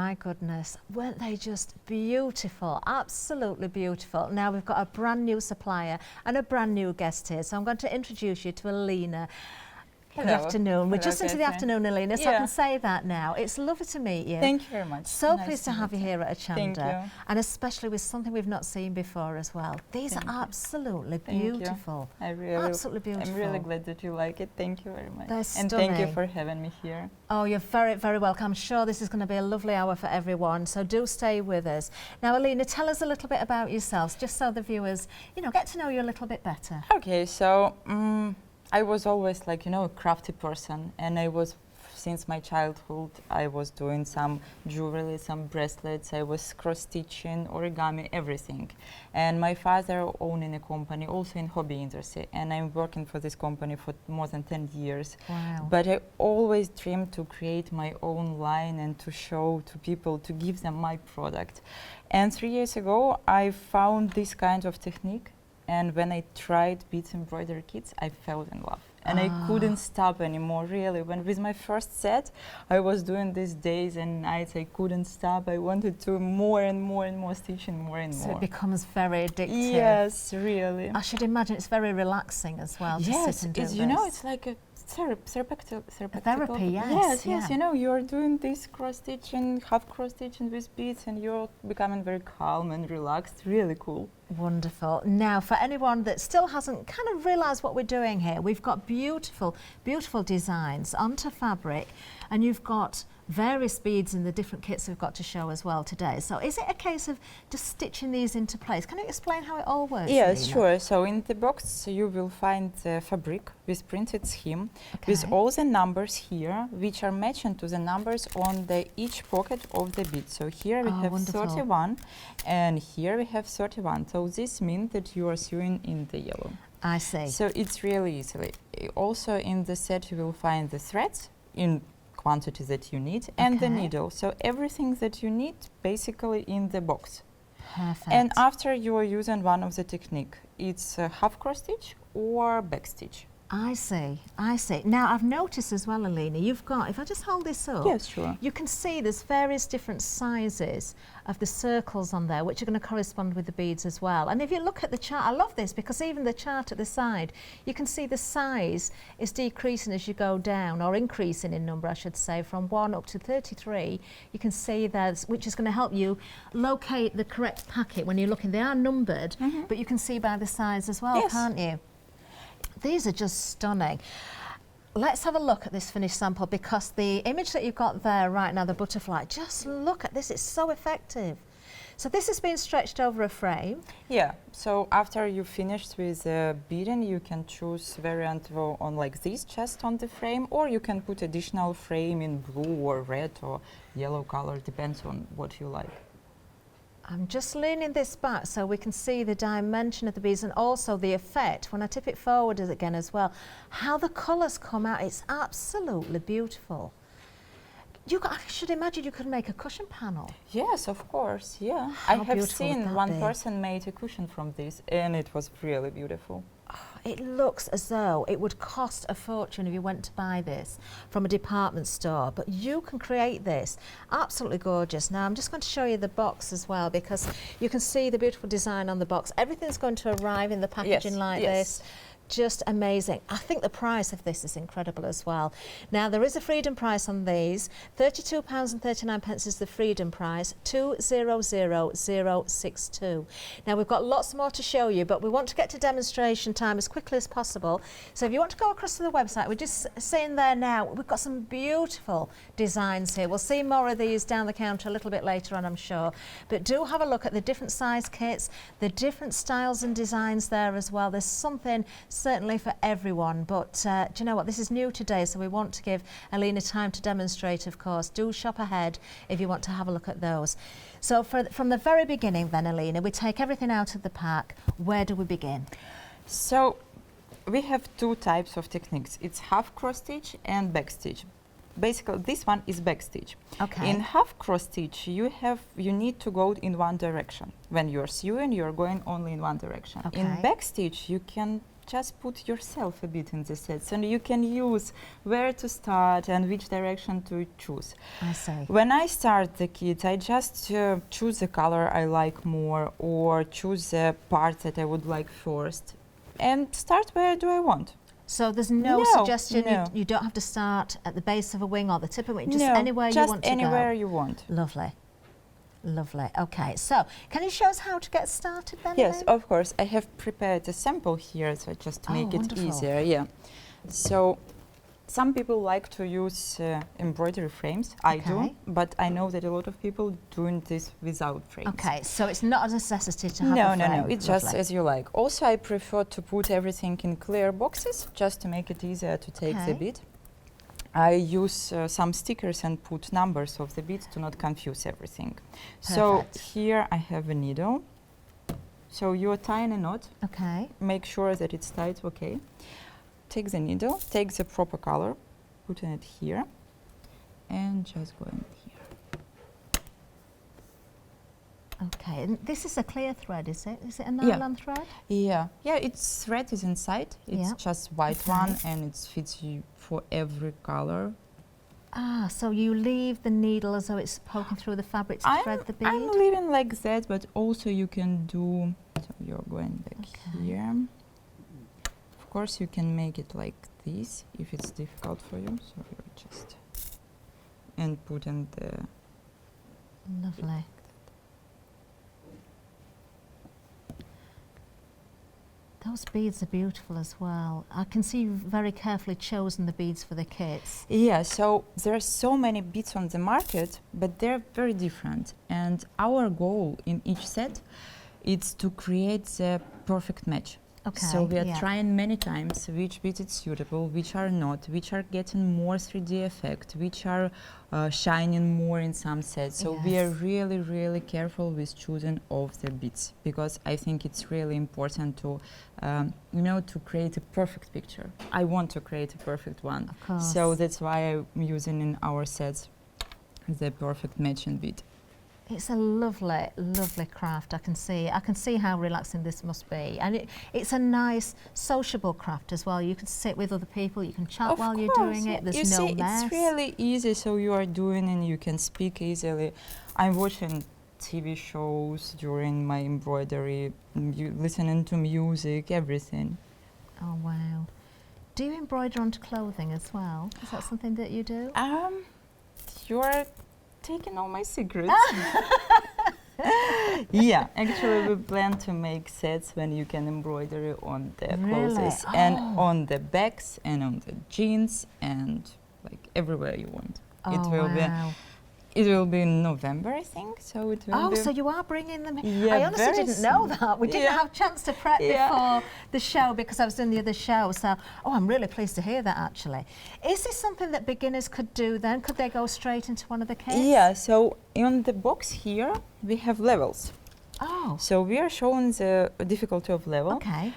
my goodness, weren't they just beautiful? Absolutely beautiful. Now we've got a brand new supplier and a brand new guest here, so I'm going to introduce you to Alina. Good afternoon. We're just into the afternoon, Alina, so I can say that now. It's lovely to meet you. Thank you very much. So pleased to have you here at Hochanda. Thank you. And especially with something we've not seen before as well. These are absolutely beautiful. Absolutely beautiful. I'm really glad that you like it. Thank you very much. They're stunning. And thank you for having me here. Oh, you're very, very welcome. I'm sure this is going to be a lovely hour for everyone, so do stay with us. Now, Alina, tell us a little bit about yourselves, just so the viewers, you know, get to know you a little bit better. Okay, so I was always like, you know, a crafty person, and I was, since my childhood, I was doing some jewelry, some bracelets, I was cross-stitching, origami, everything. And my father owning a company, also in hobby industry, and I'm working for this company for more than 10 years. Wow. But I always dreamed to create my own line and to show to people, to give them my product. And 3 years ago, I found this kind of technique. And when I tried beads embroidery kits, I fell in love. And I couldn't stop anymore, really. When with my first set, I was doing these days and nights, I couldn't stop. I wanted to more and more and more stitching, more and more. So it becomes very addictive. Yes, really. I should imagine it's very relaxing as well. Yes, to sit and do you know, it's like a therapy, yes. Yes, you know, you're doing this cross-stitching, half cross-stitching with beads, and you're becoming very calm and relaxed. Really cool. Wonderful. Now, for anyone that still hasn't kind of realised what we're doing here, we've got beautiful, beautiful designs onto fabric, and you've got various beads in the different kits we've got to show as well today. So is it a case of just stitching these into place? Can you explain how it all works? Yes, Alina? sure. So in the box you will find the fabric with printed scheme with all the numbers here, which are matching to the numbers on the each pocket of the bead. So here we have 31 and here we have 31. So this means that you are sewing in the yellow. I see. So it's really easily. Also in the set you will find the threads in quantity that you need and the needle. So everything that you need basically in the box. Perfect. And after you are using one of the technique, it's half cross stitch or back stitch. I see, I see. Now I've noticed as well, Alina, you've got, if I just hold this up, yes, sure. You can see there's various different sizes of the circles on there, which are going to correspond with the beads as well. And if you look at the chart, I love this because even the chart at the side, you can see the size is decreasing as you go down, or increasing in number, I should say, from 1 up to 33. You can see that, which is going to help you locate the correct packet when you're looking. They are numbered, but you can see by the size as well, can't you? These are just stunning. Let's have a look at this finished sample, because the image that you've got there right now, the butterfly, just look at this, it's so effective. So this has been stretched over a frame. Yeah, so after you finished with beading, you can choose variant on like this, just on the frame, or you can put additional frame in blue or red or yellow color, depends on what you like. I'm just leaning this back so we can see the dimension of the beads and also the effect, when I tip it forward again as well, how the colours come out. It's absolutely beautiful. I should imagine you could make a cushion panel. Yes, of course, yeah. How I have seen one person made a cushion from this and it was really beautiful. It looks as though it would cost a fortune if you went to buy this from a department store, but you can create this. Absolutely gorgeous. Now I'm just going to show you the box as well, because you can see the beautiful design on the box. Everything's going to arrive in the packaging like this. Just amazing. I think the price of this is incredible as well. Now there is a freedom price on these. £32.39 is the freedom price, 200062. Now we've got lots more to show you, but we want to get to demonstration time as quickly as possible. So if you want to go across to the website, we're just seeing there now, we've got some beautiful designs here. We'll see more of these down the counter a little bit later on, I'm sure. But do have a look at the different size kits, the different styles and designs there as well. There's something certainly for everyone, but do you know what, this is new today, so we want to give Alina time to demonstrate, of course. Do shop ahead if you want to have a look at those. So from the very beginning then, Alina, we take everything out of the pack. Where do we begin? So we have two types of techniques. It's half cross stitch and back stitch. Basically this one is back stitch. Okay. In half cross stitch you need to go in one direction. When you're sewing, you're going only in one direction. Okay. In back stitch you can just put yourself a bit in the sets, and you can use where to start and which direction to choose. I see. When I start the kit, I just choose the color I like more, or choose the part that I would like first, and start where do I want. So there's no, No, suggestion, no. You don't have to start at the base of a wing or the tip of a wing, just No, anywhere you just want to anywhere go. you want. Lovely. Lovely. Okay, so can you show us how to get started then? Yes, Elaine? of course. I have prepared a sample here, so just to Oh, make it wonderful. easier. Yeah. So some people like to use embroidery frames. I do, Okay. but I know that a lot of people doing this without frames. Okay, so it's not a necessity to have No, a no, frame. no. It's just Lovely. as you like. Also, I prefer to put everything in clear boxes, just to make it easier to take the Okay. bead. I use some stickers and put numbers of the beads to not confuse everything. So Perfect. here I have a needle. So you tie a knot. Okay. Make sure that it's tight. Okay. Take the needle. Take the proper color. Put it here, and just go in here. Okay, and this is a clear thread, is it? Is it a Yeah. nylon thread? Yeah, yeah. Its thread is inside. It's Yeah. just white Okay. one, and it fits you for every color. Ah, so you leave the needle as though it's poking through the fabric to thread the bead? I'm leaving like that, but also you can do. So you're going back Okay. here. Of course, you can make it like this if it's difficult for you. So you're just and put in the. Lovely. Those beads are beautiful as well. I can see you've very carefully chosen the beads for the kits. Yeah, so there are so many beads on the market, but they're very different. And our goal in each set is to create the perfect match. Okay. So we are yeah. trying many times which beads is suitable, which are not, which are getting more 3D effect, which are shining more in some sets. So we are Yes. really, really careful with choosing of the beads, because I think it's really important to, you know, to create a perfect picture. I want to create a perfect one. Of course. So that's why I'm using in our sets the perfect matching bead. It's a lovely, lovely craft. I can see how relaxing this must be, and it's a nice, sociable craft as well. You can sit with other people, you can chat Of while you're course, doing yeah. it. There's you no see, mess. it's really easy. So you are doing and you can speak easily. I'm watching TV shows during my embroidery, listening to music, everything. Oh wow! Do you embroider onto clothing as well? Is that something that you do? You're taking all my secrets. Yeah, actually we plan to make sets when you can embroider on the Really? clothes and Oh. on the backs and on the jeans and like everywhere you want. Oh wow! It will be in November, I think. So it will Oh, be. so you are bringing them in. Yeah, I honestly very didn't know soon. that. We didn't Yeah. have a chance to prep Yeah. before the show because I was doing the other show. So, I'm really pleased to hear that actually. Is this something that beginners could do then? Could they go straight into one of the kits? Yeah, so in the box here we have levels. Oh, So we are showing the difficulty of level. okay.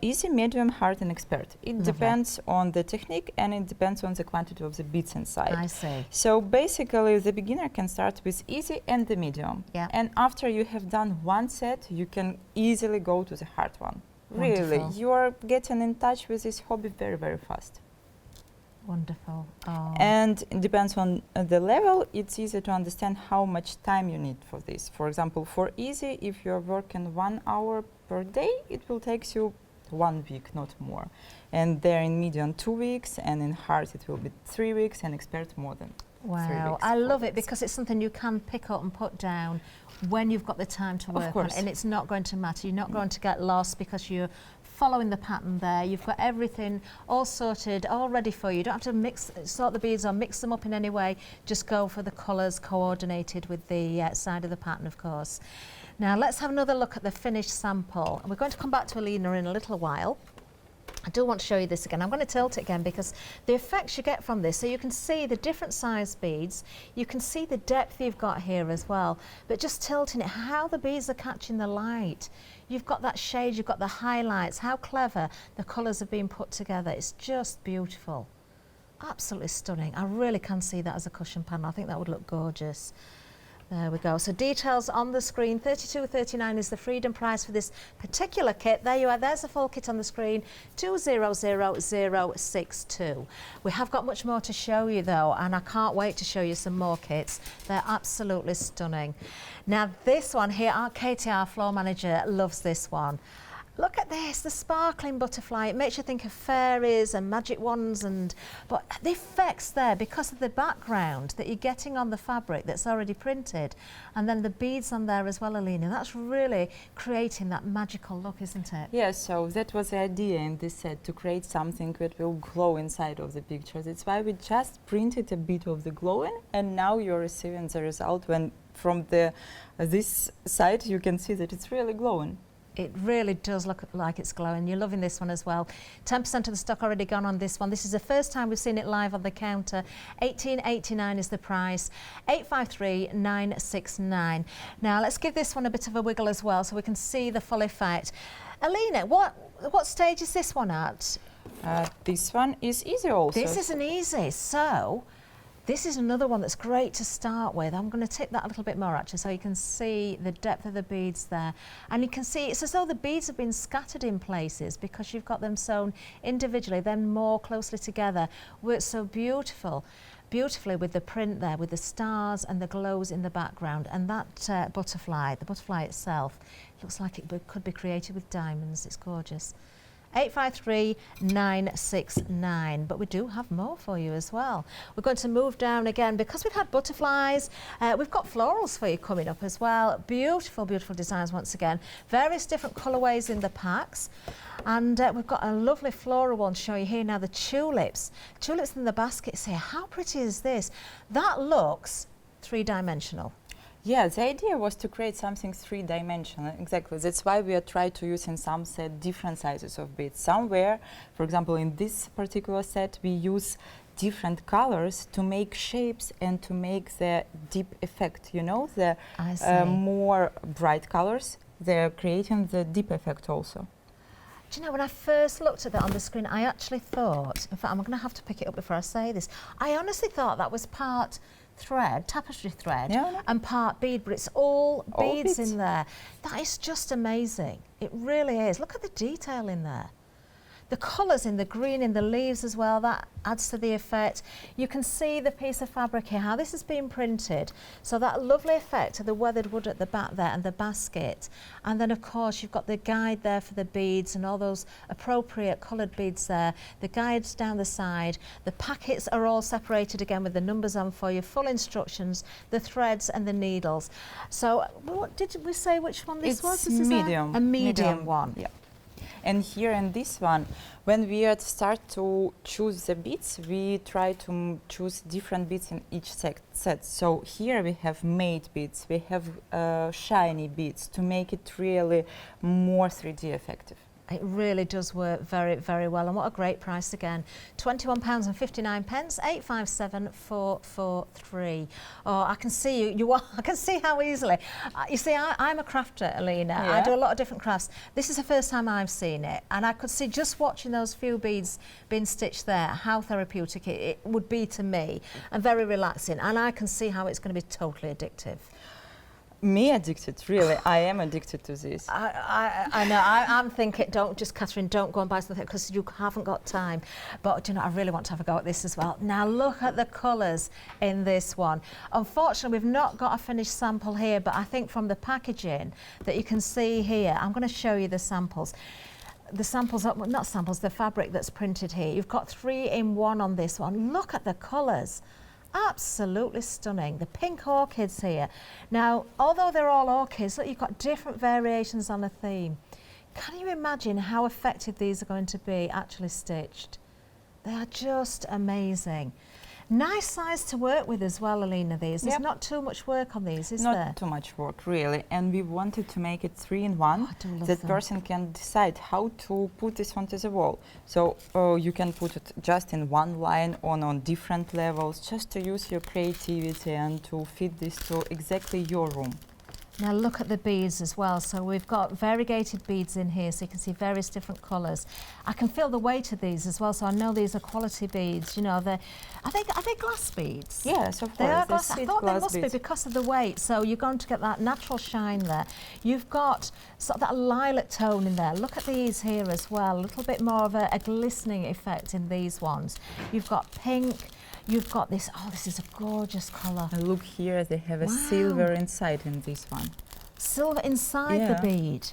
Easy, medium, hard, and expert. It Lovely. depends on the technique and it depends on the quantity of the beads inside. I see. So basically, the beginner can start with easy and the medium. Yeah. And after you have done one set, you can easily go to the hard one. Really, Wonderful. you are getting in touch with this hobby very, very fast. Wonderful. Oh. And it depends on the level, it's easy to understand how much time you need for this. For example, for easy, if you're working 1 hour per day, it will take you 1 week, not more. And there in medium 2 weeks, and in hard it will be 3 weeks, and expert more than 3 Wow, weeks. I love 4 it weeks. because it's something you can pick up and put down when you've got the time to Of work on, course. and it's not going to matter. You're not going to get lost because you're following the pattern there. You've got everything all sorted, all ready for you. You don't have to sort the beads or mix them up in any way. Just go for the colours coordinated with the side of the pattern, of course. Now let's have another look at the finished sample. And we're going to come back to Alina in a little while. I do want to show you this again. I'm going to tilt it again because the effects you get from this, so you can see the different size beads, you can see the depth you've got here as well, but just tilting it, how the beads are catching the light. You've got that shade, you've got the highlights, how clever the colours have been put together. It's just beautiful. Absolutely stunning. I really can see that as a cushion panel. I think that would look gorgeous. There we go. So details on the screen. £32.39 is the freedom price for this particular kit. There you are. There's the full kit on the screen. 200062. We have got much more to show you though, and I can't wait to show you some more kits. They're absolutely stunning. Now this one here, our Katie, our floor manager, loves this one. Look at this, the sparkling butterfly. It makes you think of fairies and magic wands, but the effects there because of the background that you're getting on the fabric that's already printed, and then the beads on there as well, Alina. That's really creating that magical look, isn't it? Yes, so that was the idea in this set, to create something that will glow inside of the picture. That's why we just printed a bit of the glowing, and now you're receiving the result when from this side you can see that it's really glowing. It really does look like it's glowing. You're loving this one as well. 10% of the stock already gone on this one. This is the first time we've seen it live on the counter. £18.89 is the price. 853969. Now let's give this one a bit of a wiggle as well so we can see the full effect. Alina, what stage is this one at? This one is easy also. This isn't easy. So this is another one that's great to start with. I'm going to tip that a little bit more actually so you can see the depth of the beads there. And you can see it's as though the beads have been scattered in places because you've got them sewn individually, then more closely together. Works so beautifully with the print there, with the stars and the glows in the background. And that butterfly, the butterfly itself, looks like it could be created with diamonds. It's gorgeous. 853969, but we do have more for you as well. We're going to move down again because we've had butterflies. We've got florals for you coming up as well. Beautiful, beautiful designs once again. Various different colourways in the packs. And we've got a lovely floral one to show you here now, the tulips. Tulips in the baskets here. How pretty is this? That looks three-dimensional. Yeah, the idea was to create something three-dimensional, exactly. That's why we are trying to use in some set different sizes of beads. Somewhere, for example, in this particular set, we use different colors to make shapes and to make the deep effect, you know, the more bright colors, they're creating the deep effect also. Do you know, when I first looked at that on the screen, I actually thought, in fact, I'm going to have to pick it up before I say this, I honestly thought that was part thread, tapestry thread, and part bead, but it's all beads in there. That is just amazing. It really is. Look at the detail in there. The colours in the green in the leaves as well, that adds to the effect. You can see the piece of fabric here, how this has been printed. So that lovely effect of the weathered wood at the back there and the basket. And then of course you've got the guide there for the beads and all those appropriate coloured beads there. The guides down the side. The packets are all separated again with the numbers on for you. Full instructions, the threads and the needles. So what did we say which one this was? It's medium. A medium one. Yeah. And here in this one, when we start to choose the beads, we try to choose different beads in each set. So here we have matte beads, we have shiny beads to make it really more 3D effective. It really does work very, very well, and what a great price again. £21.59, 857443. Oh, I can see you. I can see how easily. You see, I'm a crafter, Alina. Yeah. I do a lot of different crafts. This is the first time I've seen it, and I could see just watching those few beads being stitched there how therapeutic it would be to me, and very relaxing. And I can see how it's going to be totally addictive. Me addicted, really. I am addicted to this. I know. I'm thinking, Catherine, don't go and buy something because you haven't got time. But, you know, I really want to have a go at this as well. Now, look at the colours in this one. Unfortunately, we've not got a finished sample here, but I think from the packaging that you can see here, I'm going to show you the samples. The samples, not samples, the fabric that's printed here. You've got 3 in 1 on this one. Look at the colours. Absolutely stunning. The pink orchids here. Now, although they're all orchids, look, you've got different variations on a theme. Can you imagine how effective these are going to be actually stitched? They are just amazing. Nice size to work with as well, Alina, these. There's not too much work on these, is there? Not too much work, really. And we wanted to make it 3 in 1. That person can decide how to put this onto the wall. So you can put it just in one line or on different levels, just to use your creativity and to fit this to exactly your room. Now look at the beads as well. So we've got variegated beads in here, so you can see various different colours. I can feel the weight of these as well, so I know these are quality beads. You know, are they glass beads? Yes, of course. They are glass. I sweet thought they glass must beads. be because of the weight. So you're going to get that natural shine there. You've got sort of that lilac tone in there. Look at these here as well. A little bit more of a glistening effect in these ones. You've got pink. You've got this, oh, this is a gorgeous colour. And look here, they have a silver inside in this one. Silver inside the bead.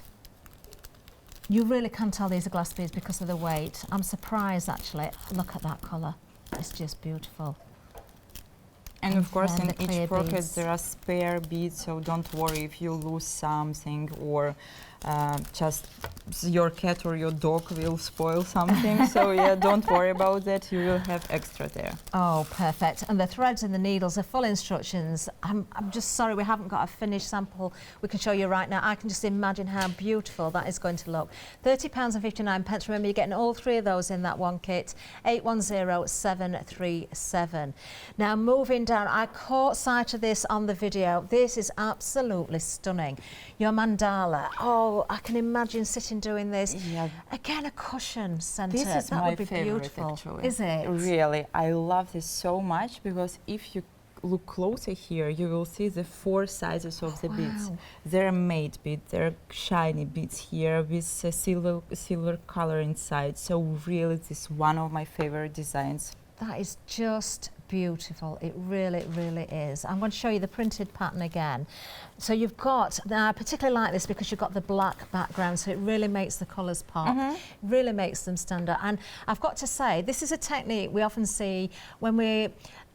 You really can tell these are glass beads because of the weight. I'm surprised actually. Look at that colour. It's just beautiful. And of course, in the each pocket beads. there are spare beads, so don't worry if you lose something or just your cat or your dog will spoil something. So yeah, don't worry about that. You will have extra there. Oh, perfect. And the threads and the needles are full instructions. I'm just sorry we haven't got a finished sample we can show you right now. I can just imagine how beautiful that is going to look. £30.59. Remember, you're getting all three of those in that one kit. 810737. Now, moving down, I caught sight of this on the video. This is absolutely stunning. Your mandala. Oh, I can imagine sitting doing this. Yeah. Again, a cushion centre. This is that my would be favorite, beautiful. actually. Is it? Really, I love this so much because if you look closer here, you will see the four sizes of the beads. Wow. They're matte beads, they're shiny beads here with a silver color inside. So really, this is one of my favorite designs. That is just beautiful. It really, really is. I'm going to show you the printed pattern again. So you've got, now I particularly like this because you've got the black background, so it really makes the colours pop, really makes them stand out. And I've got to say, this is a technique we often see when we,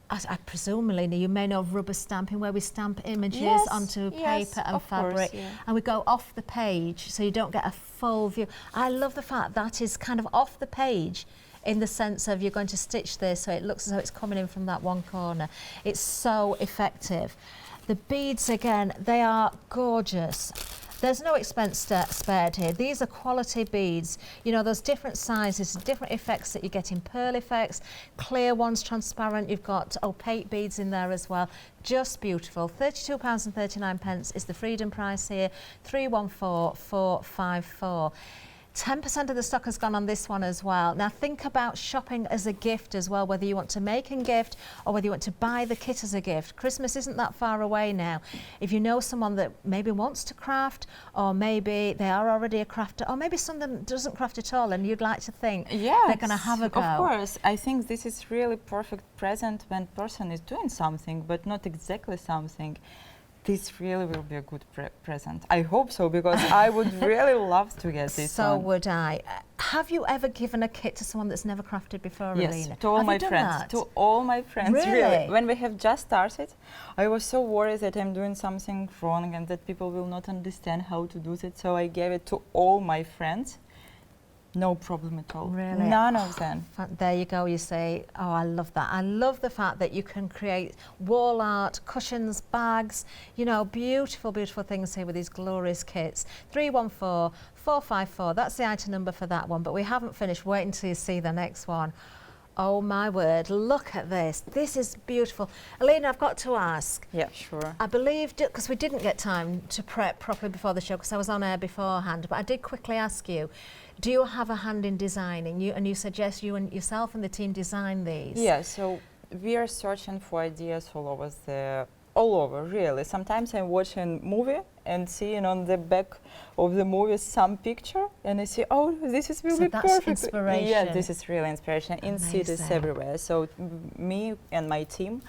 I presumably you may know of rubber stamping, where we stamp images onto paper and fabric, and we go off the page so you don't get a full view. I love the fact that is kind of off the page, in the sense of you're going to stitch this so it looks as though it's coming in from that one corner. It's so effective. The beads, again, they are gorgeous. There's no expense spared here. These are quality beads. You know, those different sizes, different effects that you get in pearl effects, clear ones, transparent. You've got opaque beads in there as well. Just beautiful. £32.39 is the freedom price here. 314454. 10% of the stock has gone on this one as well. Now think about shopping as a gift as well, whether you want to make a gift or whether you want to buy the kit as a gift. Christmas isn't that far away now. If you know someone that maybe wants to craft, or maybe they are already a crafter, or maybe someone doesn't craft at all and you'd like to think they're going to have a go. Of course. I think this is really perfect present when person is doing something, but not exactly something. This really will be a good present. I hope so, because I would really love to get this So one. would I. Have you ever given a kit to someone that's never crafted before, Yes, Alina? to all Have my you done friends. that? To all my friends, Really? When we have just started, I was so worried that I'm doing something wrong and that people will not understand how to do it. So I gave it to all my friends. No problem at all. Really? None of them. There you go, you say, oh, I love that. I love the fact that you can create wall art, cushions, bags, you know, beautiful, beautiful things here with these glorious kits. 314454, that's the item number for that one, but we haven't finished. Wait until you see the next one. Oh my word, look at this. This is beautiful. Alina, I've got to ask. Yeah, sure. I believe, because we didn't get time to prep properly before the show because I was on air beforehand, but I did quickly ask you, do you have a hand in designing? You suggest you and yourself and the team design these? Yeah, so we are searching for ideas all over, really. Sometimes I'm watching a movie and seeing on the back of the movie some picture, and I see, oh, this is really that's perfect. Inspiration. Yeah, this is really inspiration in cities everywhere. So me and my team,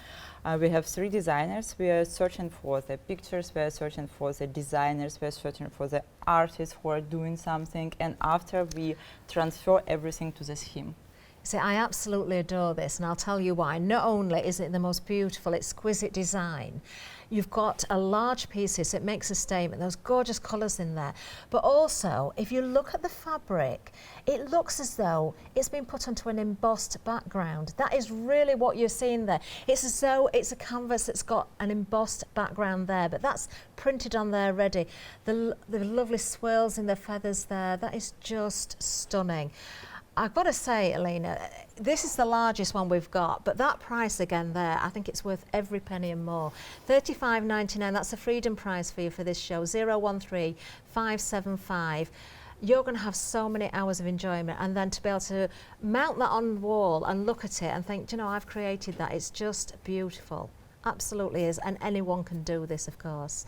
we have 3 designers. We are searching for the pictures, we are searching for the designers, we are searching for the artists who are doing something, and after we transfer everything to the theme. See, I absolutely adore this, and I'll tell you why. Not only is it the most beautiful, exquisite design, you've got a large pieces, it makes a statement, those gorgeous colours in there, but also, if you look at the fabric, it looks as though it's been put onto an embossed background. That is really what you're seeing there. It's as though it's a canvas that's got an embossed background there, but that's printed on there ready. The lovely swirls in the feathers there, that is just stunning. I've got to say, Alina, this is the largest one we've got, but that price again there, I think it's worth every penny and more. $35.99, that's a freedom price for you for this show, 013575. You're going to have so many hours of enjoyment, and then to be able to mount that on the wall and look at it and think, do you know, I've created that. It's just beautiful. Absolutely is, and anyone can do this, of course.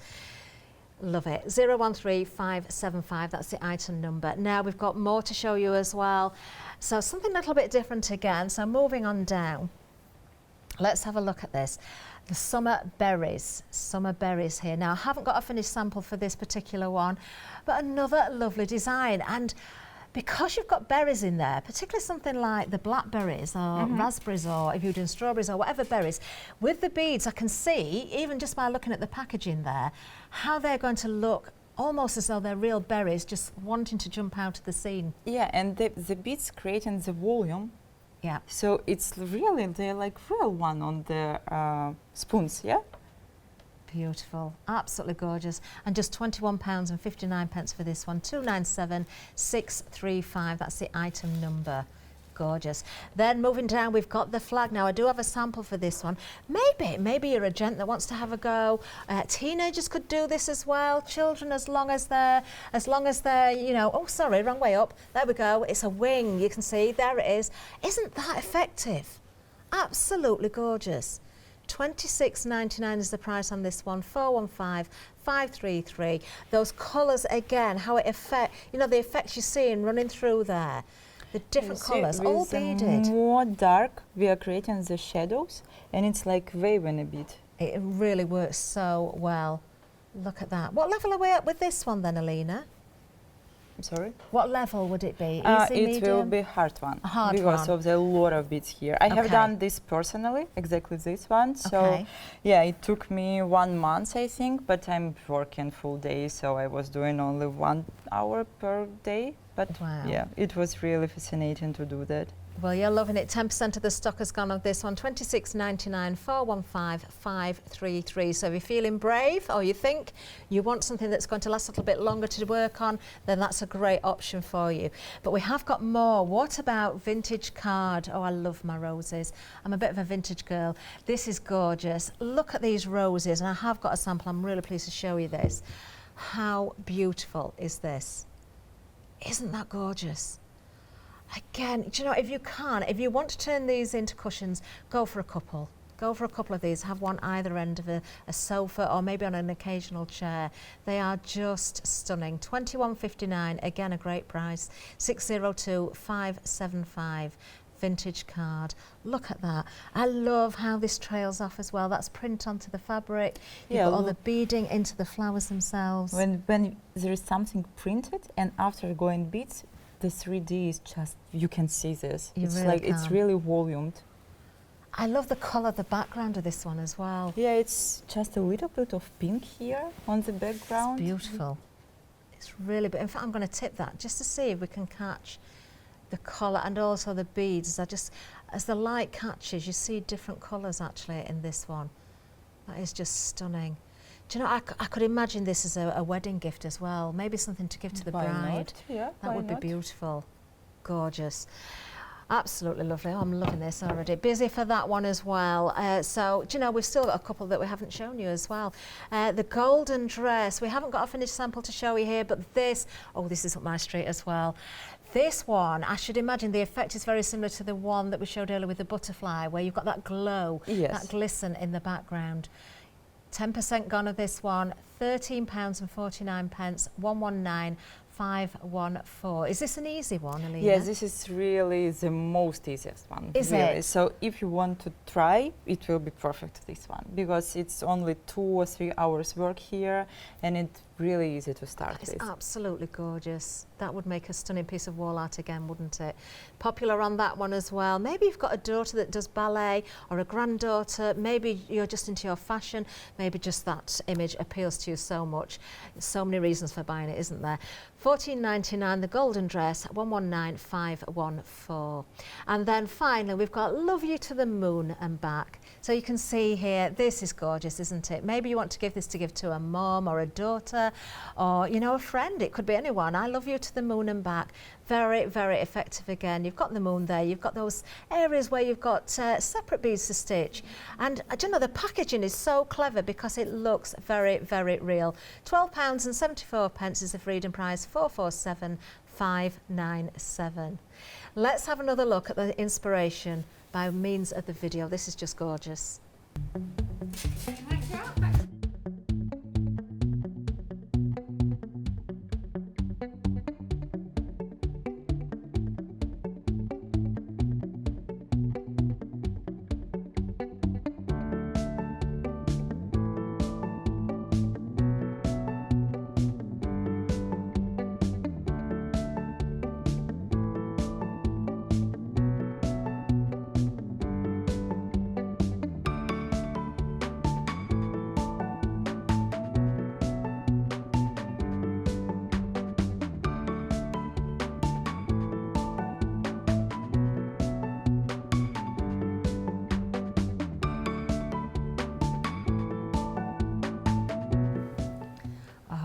Love it. 013575, that's the item number. Now we've got more to show you as well. So something a little bit different again. So moving on down, let's have a look at this. The summer berries here. Now I haven't got a finished sample for this particular one, but another lovely design. And because you've got berries in there, particularly something like the blackberries or raspberries, or if you're doing strawberries or whatever berries, with the beads I can see, even just by looking at the packaging there, how they're going to look almost as though they're real berries just wanting to jump out of the scene. Yeah, and the beads creating the volume. Yeah. So it's really, they're like real one on the spoons, yeah? Beautiful, absolutely gorgeous, and just £21.59 for this one. 297635, that's the item number. Gorgeous. Then moving down, we've got the flag. Now I do have a sample for this one. Maybe you're a gent that wants to have a go. Teenagers could do this as well. Children, as long as they're, you know. Oh, sorry, wrong way up. There we go. It's a wing. You can see there it is. Isn't that effective? Absolutely gorgeous. $26.99 is the price on this one. 415533. Those colours again, how it affect, you know, the effects you're seeing running through there. The different colours, all beaded. More dark, we are creating the shadows, and it's like waving a bit. It really works so well. Look at that. What level are we at with this one then, Alina? I'm sorry? What level would it be? Easy, it medium? will be hard one. A hard because one. of the lot of beads here. I have done this personally, exactly this one. So yeah, it took me 1 month, I think, but I'm working full day, so I was doing only 1 hour per day. But yeah, it was really fascinating to do that. Well, you're loving it. 10% of the stock has gone on this one. $26.99, 415533. So if you're feeling brave, or you think you want something that's going to last a little bit longer to work on, then that's a great option for you. But we have got more. What about vintage card? Oh, I love my roses. I'm a bit of a vintage girl. This is gorgeous. Look at these roses, and I have got a sample. I'm really pleased to show you this. How beautiful is this? Isn't that gorgeous? Again, do you know, if you want to turn these into cushions, go for a couple. Go for a couple of these. Have one either end of a sofa, or maybe on an occasional chair. They are just stunning. $21.59, again a great price. 602575. Vintage card. Look at that. I love how this trails off as well. That's print onto the fabric. You've got all the beading into the flowers themselves. When there is something printed, and after going beads, the 3D is just, you can see this. It's really volumed. I love the colour, the background of this one as well. Yeah, it's just a little bit of pink here on the background. It's beautiful. It's really, in fact, I'm going to tip that just to see if we can catch the colour and also the beads. As the light catches, you see different colours actually in this one. That is just stunning. Do you know, I could imagine this as a wedding gift as well. Maybe something to give to the bride. Yeah, that would be beautiful. Gorgeous. Absolutely lovely. Oh, I'm loving this already. Busy for that one as well. So, do you know, we've still got a couple that we haven't shown you as well. The golden dress. We haven't got a finished sample to show you here, but this is up my street as well. This one, I should imagine the effect is very similar to the one that we showed earlier with the butterfly, where you've got that glow, that glisten in the background. 10% gone of this one, £13.49, 119514. Is this an easy one, Alina? Yes, this is really the most easiest one. Is really. it? So if you want to try, it will be perfect, this one, because it's only 2 or 3 hours work here, and it's really easy to start with. It's absolutely gorgeous. That would make a stunning piece of wall art again, wouldn't it? Popular on that one as well. Maybe you've got a daughter that does ballet, or a granddaughter. Maybe you're just into your fashion. Maybe just that image appeals to you so much. There's so many reasons for buying it, isn't there? $14.99, the golden dress, 119514. And then finally, we've got Love You to the Moon and Back. So you can see here, this is gorgeous, isn't it? Maybe you want to give this to a mom or a daughter. partner, or, you know, a friend. It could be anyone. I love you to the moon and back. Very, very effective again. You've got the moon there. You've got those areas where you've got separate beads to stitch. And do you know, the packaging is so clever because it looks very, very real. £12.74 is the freedom price, 447,597. Let's have another look at the inspiration by means of the video. This is just gorgeous.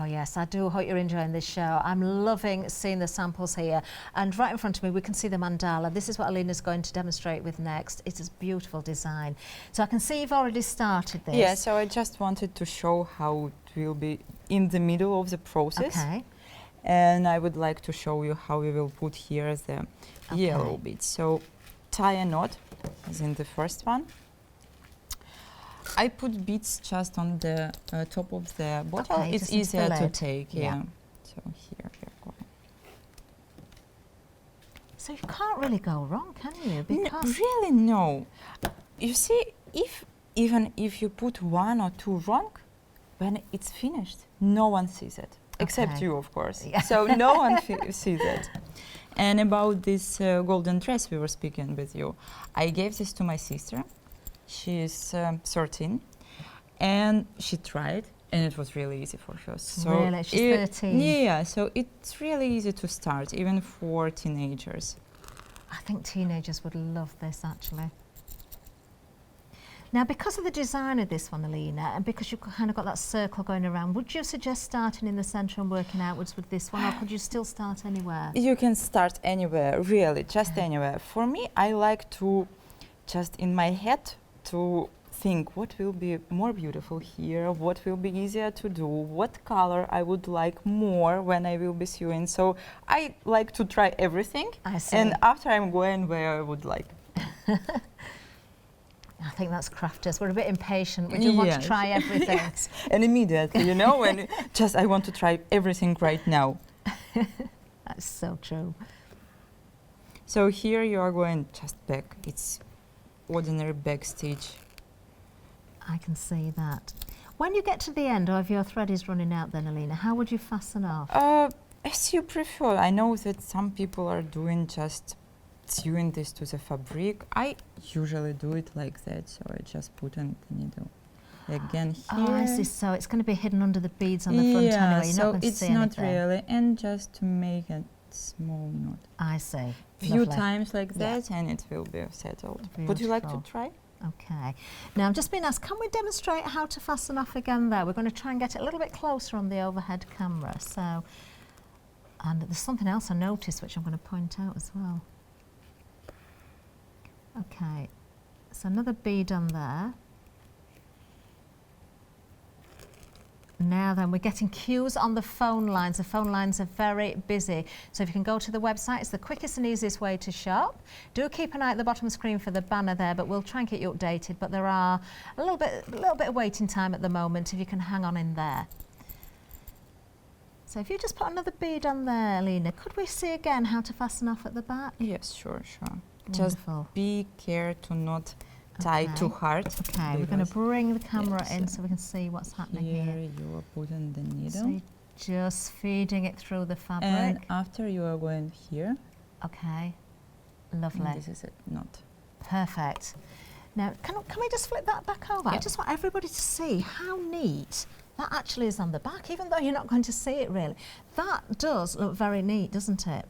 Yes, I do hope you're enjoying this show. I'm loving seeing the samples here. And right in front of me, we can see the mandala. This is what Alina's going to demonstrate with next. It's a beautiful design. So I can see you've already started this. Yeah, so I just wanted to show how it will be in the middle of the process. Okay. And I would like to show you how we will put here the yellow beads. So tie a knot, as in the first one. I put beads just on the top of the bottle. Okay, it's easier to take. Yeah. So here we're going. So you can't really go wrong, can you? Because Really, no. You see, even if you put one or two wrong, when it's finished, no one sees it. Except you, of course. Yeah. So no one sees it. And about this golden dress we were speaking with you, I gave this to my sister. She is 13, and she tried, and it was really easy for her. So really? She's 13? Yeah, so it's really easy to start, even for teenagers. I think teenagers would love this, actually. Now, because of the design of this one, Alina, and because you've kind of got that circle going around, would you suggest starting in the centre and working outwards with this one, or could you still start anywhere? You can start anywhere, really, just anywhere. For me, I like to, just in my head, to think what will be more beautiful here, what will be easier to do, what color I would like more when I will be sewing. So I like to try everything. I see. And after I'm going where I would like. I think that's crafters. We're a bit impatient. We do want to try everything. Yes. And immediately, you know, when just I want to try everything right now. That's so true. So here you are going just back. It's ordinary back stitch. I can see that. When you get to the end, or if your thread is running out then, Alina, how would you fasten off? As you prefer. I know that some people are doing just sewing this to the fabric. I usually do it like that, so I just put on the needle. Again here. Oh, I see. So it's going to be hidden under the beads on the front anyway. You're not going to see anything. It's not really. And just to make a small knot. I see. Few times like that, and it will be settled. Beautiful. Would you like to try? Okay. Now I'm just being asked, can we demonstrate how to fasten off again there? We're going to try and get it a little bit closer on the overhead camera. So, and there's something else I noticed which I'm going to point out as well. Okay. So another bead on there. Now then, we're getting queues on the phone lines. The phone lines are very busy. So if you can go to the website, it's the quickest and easiest way to shop. Do keep an eye at the bottom screen for the banner there, but we'll try and get you updated. But there are a little bit of waiting time at the moment, if you can hang on in there. So if you just put another bead on there, Alina, could we see again how to fasten off at the back? Yes, sure. Wonderful. Just be careful to not tie too hard. Okay, we're going to bring the camera in so we can see what's happening here. Here you are putting the needle. So just feeding it through the fabric. And after you are going here. Okay, lovely. And this is it, knot. Perfect. Now, can we just flip that back over? Yep. I just want everybody to see how neat that actually is on the back, even though you're not going to see it really. That does look very neat, doesn't it?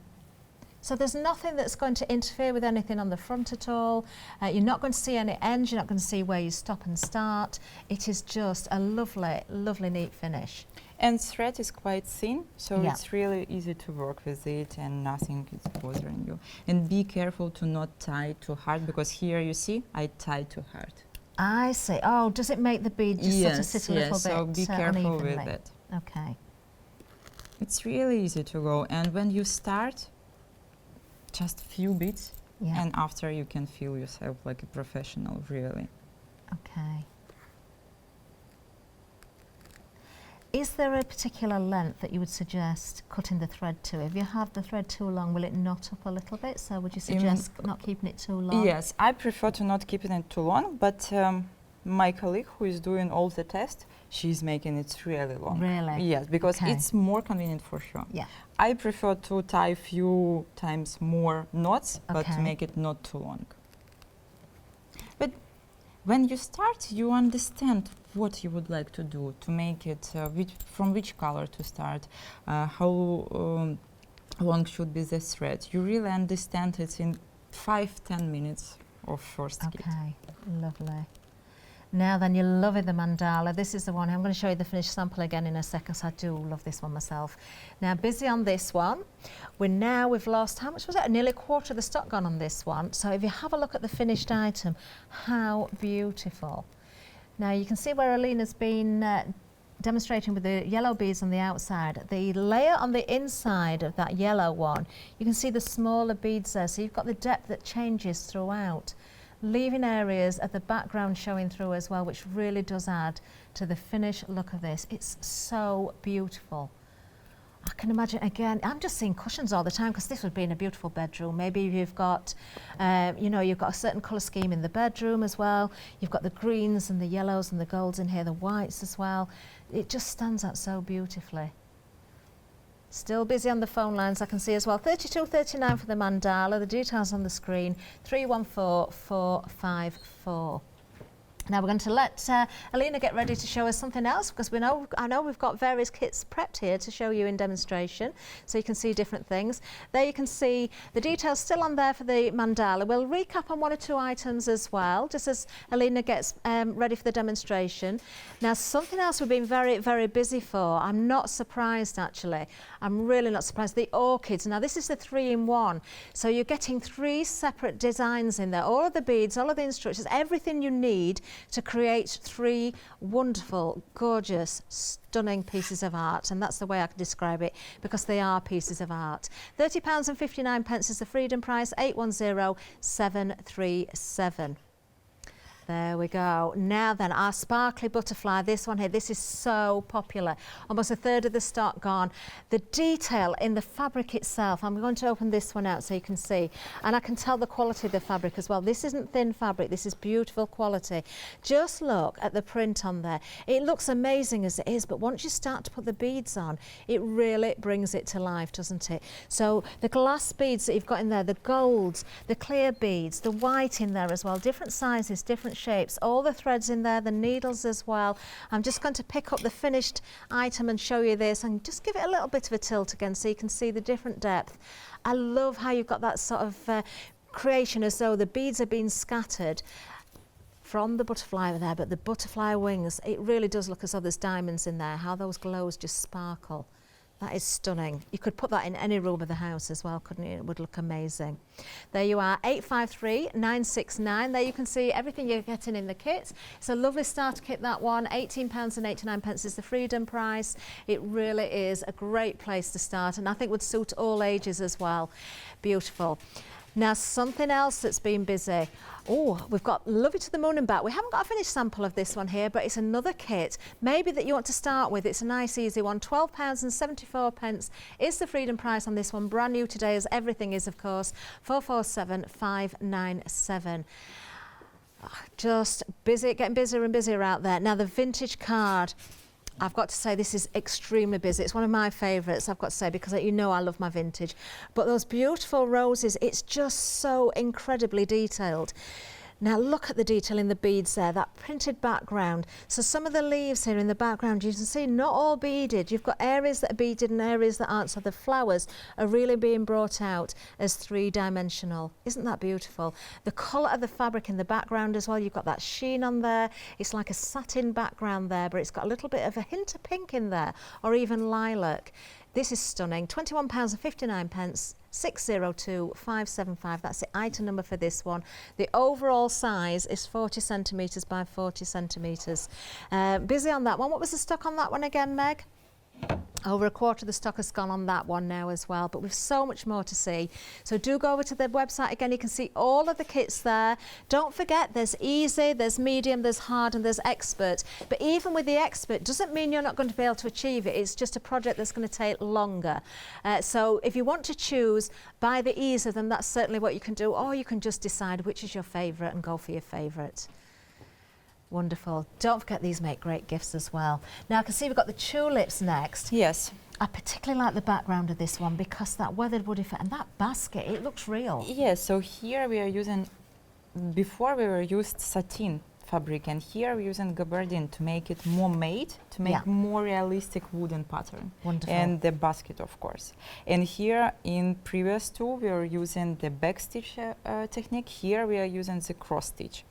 So there's nothing that's going to interfere with anything on the front at all. You're not going to see any ends. You're not going to see where you stop and start. It is just a lovely, lovely, neat finish. And thread is quite thin, so Yeah. it's really easy to work with it and nothing is bothering you. And be careful to not tie too hard, because here you see I tie too hard. I see. Oh, does it make the bead just sort of sit a little bit so be careful unevenly? with it. Okay. It's really easy to go, and when you start, just few beats, Yeah. and after you can feel yourself like a professional, really. Okay. Is there a particular length that you would suggest cutting the thread to? If you have the thread too long, will it knot up a little bit? So would you suggest not keeping it too long? Yes, I prefer to not keep it too long, but my colleague who is doing all the tests, she's making it really long. Really? Yes, because Okay. it's more convenient for her. Yeah. I prefer to tie a few times more knots, but to Okay. make it not too long. But when you start, you understand what you would like to do, to make it, from which color to start, how long should be the thread. You really understand it in 5-10 minutes of first kit. Okay, lovely. Now then, you're loving the mandala. This is the one. I'm going to show you the finished sample again in a second, so I do love this one myself. Now, busy on this one. We've lost, how much was it? Nearly a quarter of the stock gone on this one. So if you have a look at the finished item, how beautiful. Now, you can see where Alina's been demonstrating with the yellow beads on the outside. The layer on the inside of that yellow one, you can see the smaller beads there. So you've got the depth that changes throughout, leaving areas at the background showing through as well, which really does add to the finished look of this. It's so beautiful. I can imagine, again, I'm just seeing cushions all the time, because this would be in a beautiful bedroom. Maybe you've got, you've got a certain colour scheme in the bedroom as well. You've got the greens and the yellows and the golds in here, the whites as well. It just stands out so beautifully. Still busy on the phone lines, I can see as well. 3239 for the mandala, the details on the screen, 314454. Now we're going to let Alina get ready to show us something else, because I know we've got various kits prepped here to show you in demonstration, so you can see different things. There you can see the details still on there for the mandala. We'll recap on 1 or 2 items as well, just as Alina gets ready for the demonstration. Now, something else we've been very, very busy for. I'm not surprised, actually. I'm really not surprised. The orchids. Now, this is the 3-in-1, so you're getting 3 separate designs in there. All of the beads, all of the instructions, everything you need to create 3 wonderful, gorgeous, stunning pieces of art, and that's the way I can describe it, because they are pieces of art. £30.59 is the freedom price, 810737. There we go. Now then, our sparkly butterfly, this one here, this is so popular. Almost a third of the stock gone. The detail in the fabric itself, I'm going to open this one out so you can see. And I can tell the quality of the fabric as well. This isn't thin fabric, this is beautiful quality. Just look at the print on there. It looks amazing as it is, but once you start to put the beads on, it really brings it to life, doesn't it? So the glass beads that you've got in there, the golds, the clear beads, the white in there as well, different sizes, different shapes, all the threads in there, the needles as well. I'm just going to pick up the finished item and show you this, and just give it a little bit of a tilt again so you can see the different depth. I love how you've got that sort of creation as though the beads are being scattered from the butterfly there, but the butterfly wings, it really does look as though there's diamonds in there, how those glows just sparkle. That is stunning. You could put that in any room of the house as well, couldn't you? It would look amazing. There you are, 853969. There you can see everything you're getting in the kit. It's a lovely starter kit, that one. £18.89 is the freedom price. It really is a great place to start, and I think would suit all ages as well. Beautiful. Now, something else that's been busy. Oh, we've got Love It to the Moon and Back. We haven't got a finished sample of this one here, but it's another kit. Maybe that you want to start with. It's a nice, easy one. £12.74 is the freedom price on this one. Brand new today, as everything is, of course. 447597. Just busy, getting busier and busier out there. Now, the vintage card. I've got to say, this is extremely busy. It's one of my favourites, I've got to say, because you know I love my vintage. But those beautiful roses, it's just so incredibly detailed. Now look at the detail in the beads there, that printed background. So some of the leaves here in the background, you can see not all beaded. You've got areas that are beaded and areas that aren't. So the flowers are really being brought out as three-dimensional. Isn't that beautiful? The colour of the fabric in the background as well. You've got that sheen on there. It's like a satin background there, but it's got a little bit of a hint of pink in there, or even lilac. This is stunning. £21.59, 602575. That's the item number for this one. The overall size is 40 centimetres by 40 centimetres. Busy on that one. What was the stock on that one again, Meg? Over a quarter of the stock has gone on that one now as well, but we've so much more to see. So do go over to the website again. You can see all of the kits there. Don't forget, there's easy, there's medium, there's hard, and there's expert. But even with the expert, doesn't mean you're not going to be able to achieve it. It's just a project that's going to take longer. So if you want to choose by the easier, then that's certainly what you can do, or you can just decide which is your favourite and go for your favourite. Wonderful. Don't forget, these make great gifts as well. Now I can see we've got the tulips next. Yes. I particularly like the background of this one because that weathered wood effect and that basket, it looks real. Yes, so here we are using, before we were used satin fabric, and here we're using gabardine to make it more made, to make more realistic wooden pattern. Wonderful. And the basket, of course. And here in previous two we were using the back stitch technique. Here we are using the cross stitch.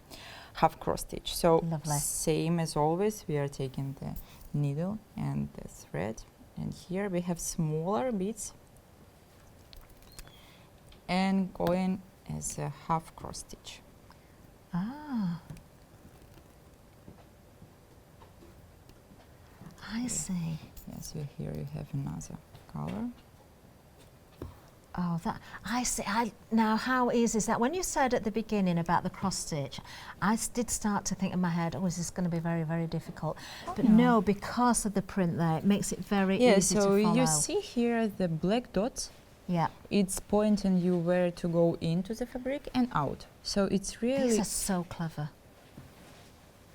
Half cross stitch. So lovely. Same as always, we are taking the needle and the thread, and here we have smaller beads and going as a half cross stitch. Ah, I see. Yes, here you have another color. Oh, that I see. Now, how easy is that? When you said at the beginning about the cross stitch, I did start to think in my head, oh, is this going to be very, very difficult? But no, because of the print there, it makes it very easy to follow. So you see here the black dots. Yeah. It's pointing you where to go into the fabric and out. So it's really... These are so clever.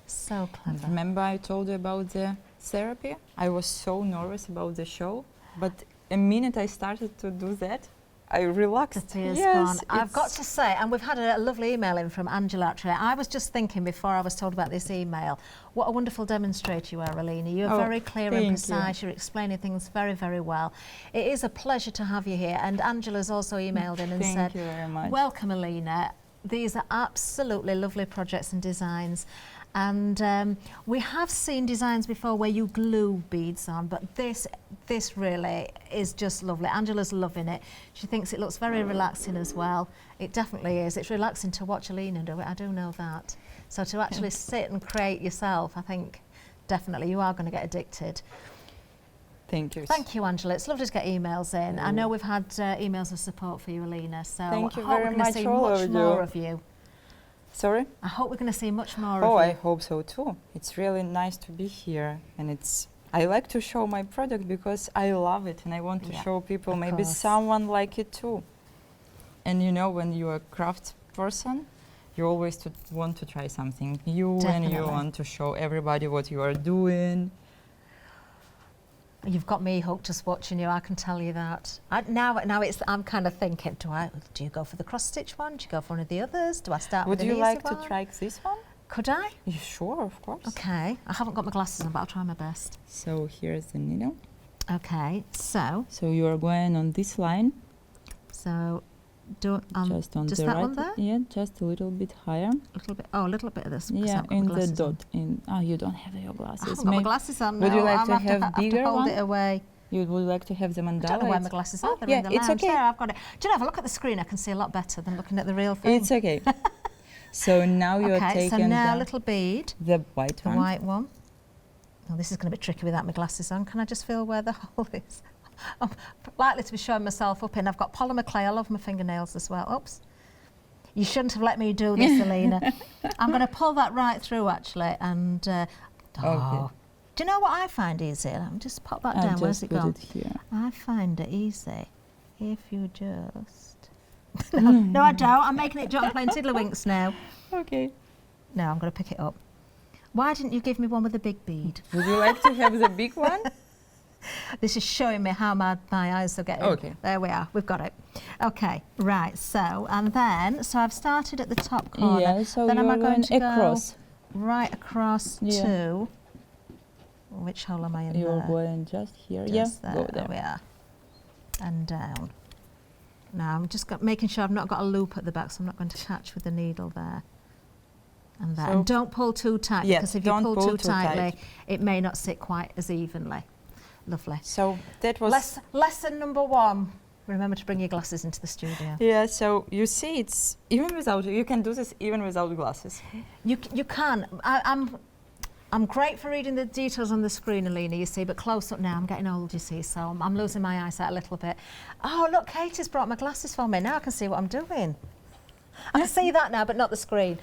So clever. Remember I told you about the therapy? I was so nervous about the show, but the minute I started to do that, I relaxed. The fear's gone. I've got to say, and we've had a lovely email in from Angela actually. I was just thinking before I was told about this email, what a wonderful demonstrator you are, Alina. You're very clear and precise. You're explaining things very, very well. It is a pleasure to have you here. And Angela's also emailed in and said, thank you very much. Welcome, Alina. These are absolutely lovely projects and designs. And we have seen designs before where you glue beads on, but this really is just lovely. Angela's loving it. She thinks it looks very relaxing as well. It definitely is. It's relaxing to watch Alina do it. I do know that. So to actually sit and create yourself, I think definitely you are going to get addicted. Thank you. Thank you, Angela. It's lovely to get emails in. I know we've had emails of support for you, Alina. So thank you I hope very we're going to see much more of you. Sorry? I hope we're going to see much more of you. Oh, I hope so too. It's really nice to be here, and I like to show my product because I love it, and I want to show people maybe someone like it too. And you know, when you're a craft person, you always want to try something new, and you want to show everybody what you are doing. You've got me hooked just watching you, I can tell you that. Now I'm kind of thinking, do you go for the cross stitch one? Do you go for one of the others? Do I start with an easy one? Would you like to try this one? Could I? Yeah, sure, of course. Okay, I haven't got my glasses on, but I'll try my best. So here's the needle. Okay, so you are going on this line. So just on just the that right one there? Yeah, just a little bit higher. A little bit of this. Yeah, in the dot. You don't have your glasses. I haven't got my glasses on now. Would you like to have bigger hold one? it away. You would like to have the mandala? I don't know where my glasses are. They're in the lounge. It's okay. There, I've got it. Do you know, if I look at the screen, I can see a lot better than looking at the real thing. It's okay. So now you're taking so now a little bead. The white one. The white one. Oh, this is going to be tricky without my glasses on. Can I just feel where the hole is? I'm likely to be showing myself up in. I've got polymer clay all over my fingernails as well. Oops. You shouldn't have let me do this, Alina. I'm going to pull that right through, actually. And, okay. Do you know what I find easy? Let me just pop that down. Where's it gone? It here. I find it easy if you just... No, I don't. I'm making it jump. I'm playing tiddlywinks now. Okay. No, I'm going to pick it up. Why didn't you give me one with a big bead? Would you like to have the big one? This is showing me how my eyes are getting. Okay. There we are. We've got it. Okay. Right. So, and then, so I've started at the top corner. Yeah, so then am I you're going to across. go right across Yeah. to, which hole am I in You're there? going just here. Just Yeah, there. go There there. we are. And down. Now I'm just making sure I've not got a loop at the back, so I'm not going to catch with the needle there. And that. So And don't pull too tight, yeah, because if you don't pull pull too too tightly, tight. it may not sit quite as evenly. Lovely. So that was Lesson number 1. Remember to bring your glasses into the studio. yeah. So you see, it's even without you can do this even without glasses. You can. I'm great for reading the details on the screen, Alina, you see, but close up now, I'm getting old, you see, so I'm losing my eyesight a little bit. Oh, look, Katie's brought my glasses for me. Now I can see what I'm doing. I can see that now, but not the screen.